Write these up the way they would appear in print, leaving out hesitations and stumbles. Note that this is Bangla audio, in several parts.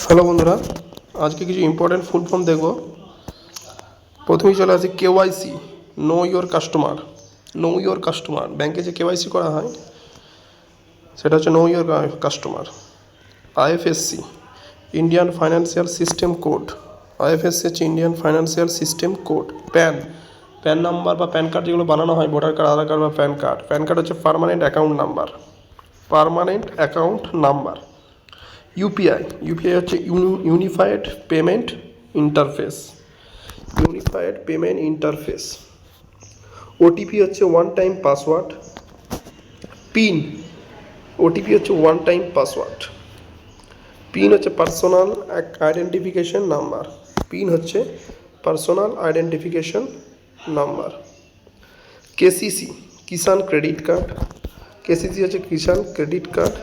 হ্যালো বন্ধুরা, আজকে কিছু ইম্পর্টেন্ট ফুল ফর্ম দেখব। প্রথমেই চলে আসি KYC, know your customer. Know your customer, ব্যাংকে যে কেওয়াইসি করা হয় সেটা হচ্ছে know your customer. IFSC, Indian financial system code. IFSC হচ্ছে Indian financial system code. PAN number বা প্যান কার্ড যেগুলো বানানো হয়, ভোটার কার্ড, আধার কার্ড বা প্যান কার্ড। প্যান কার্ড হচ্ছে permanent account number. Permanent account number. UPI হচ্ছে unified payment interface. Unified payment interface. OTP হচ্ছে ওয়ান টাইম পাসওয়ার্ড। ওটিপি হচ্ছে ওয়ান টাইম পাসওয়ার্ড। পিন হচ্ছে পার্সোনাল আইডেন্টিফিকেশন নাম্বার। পিন হচ্ছে personal identification number. KCC, Kisan credit card. KCC হচ্ছে কিষাণ ক্রেডিট কার্ড।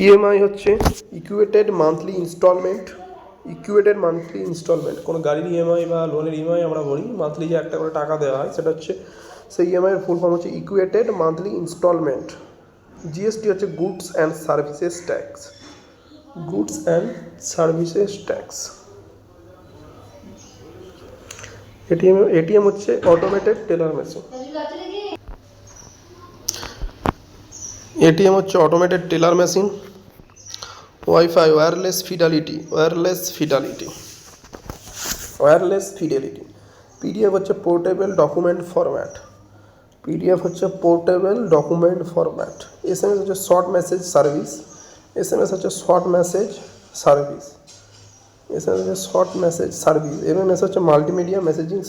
ইএমআই হচ্ছে equated monthly instalment. Equated monthly instalment, কোনো গাড়ির ইএমআই বা লোনের ইএমআই আমরা বলি, মান্থলি যে একটা করে টাকা দেওয়া হয় সেটা হচ্ছে, সেই ইএমআইয়ের ফুল ফর্ম হচ্ছে ইকুয়েটেড মান্থলি ইনস্টলমেন্ট। জিএসটি হচ্ছে goods and services tax. Goods and services tax. ATM হচ্ছে অটোমেটেড টেলার মেশিন। এটিএম হচ্ছে automated teller machine. Wifi, wireless fidelity. PDF হচ্ছে পোর্টেবল ডকুমেন্ট ফরম্যাট। এসএমএস হচ্ছে শর্ট মেসেজ সার্ভিস। এমএমএস হচ্ছে মাল্টিমিডিয়া মেসেজিং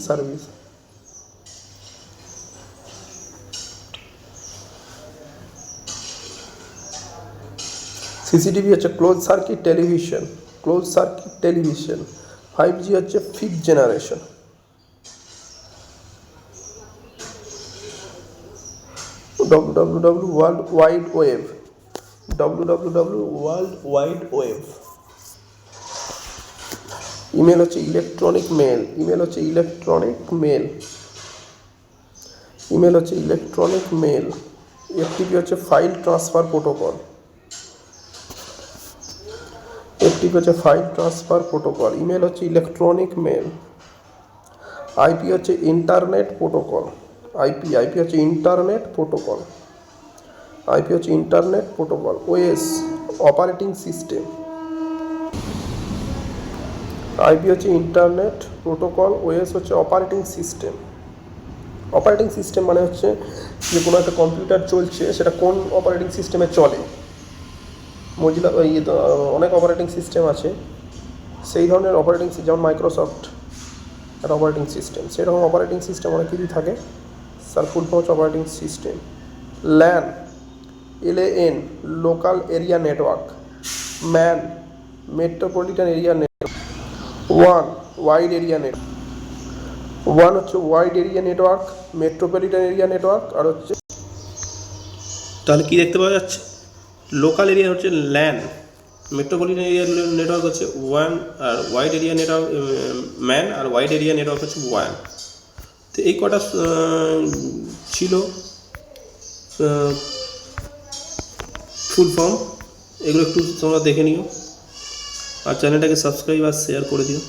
সার্ভিস। সিসিটিভি হচ্ছে ক্লোজ সার্কিট টেলিভিশন। 5G হচ্ছে fifth generation. www world wide web. Email হচ্ছে ইলেকট্রনিক মেল। এফটিপি হচ্ছে ফাইল ট্রান্সফার প্রোটোকল। ইমেল হচ্ছে ইলেকট্রনিক মেল। আইপি হচ্ছে internet protocol. OS operating system. IP হচ্ছে ইন্টারনেট প্রোটোকল, ওএস হচ্ছে অপারেটিং সিস্টেম মানে হচ্ছে যে কোনো একটা কম্পিউটার চলছে সেটা কোন অপারেটিং সিস্টেমে চলে। মজিলা অনেক অপারেটিং সিস্টেম আছে, সেই ধরনের অপারেটিং সিস্টেম, যেমন মাইক্রোসফট একটা অপারেটিং সিস্টেম, সেরকম অপারেটিং সিস্টেম অনেক কিছু থাকে, তার ফুল ফর্ম হচ্ছে operating system. LAN local area network. MAN metropolitan area network. Wide area network, metropolitan area network. আর হচ্ছে, তাহলে কি দেখতে পাওয়া যাচ্ছে? লোকাল এরিয়া হচ্ছে ল্যান, মেট্রোপলিটন এরিয়া নেটওয়ার্ক হচ্ছে ওয়ান, আর ওয়াইড এরিয়া নেটওয়ার্ক ম্যান, আর ওয়াইড এরিয়া নেটওয়ার্ক হচ্ছে ওয়ান। তো এই কটা ছিল ফুল ফর্ম, এগুলো একটু তোমরা দেখে নিও, আর চ্যানেলটাকে সাবস্ক্রাইব আর শেয়ার করে দিও।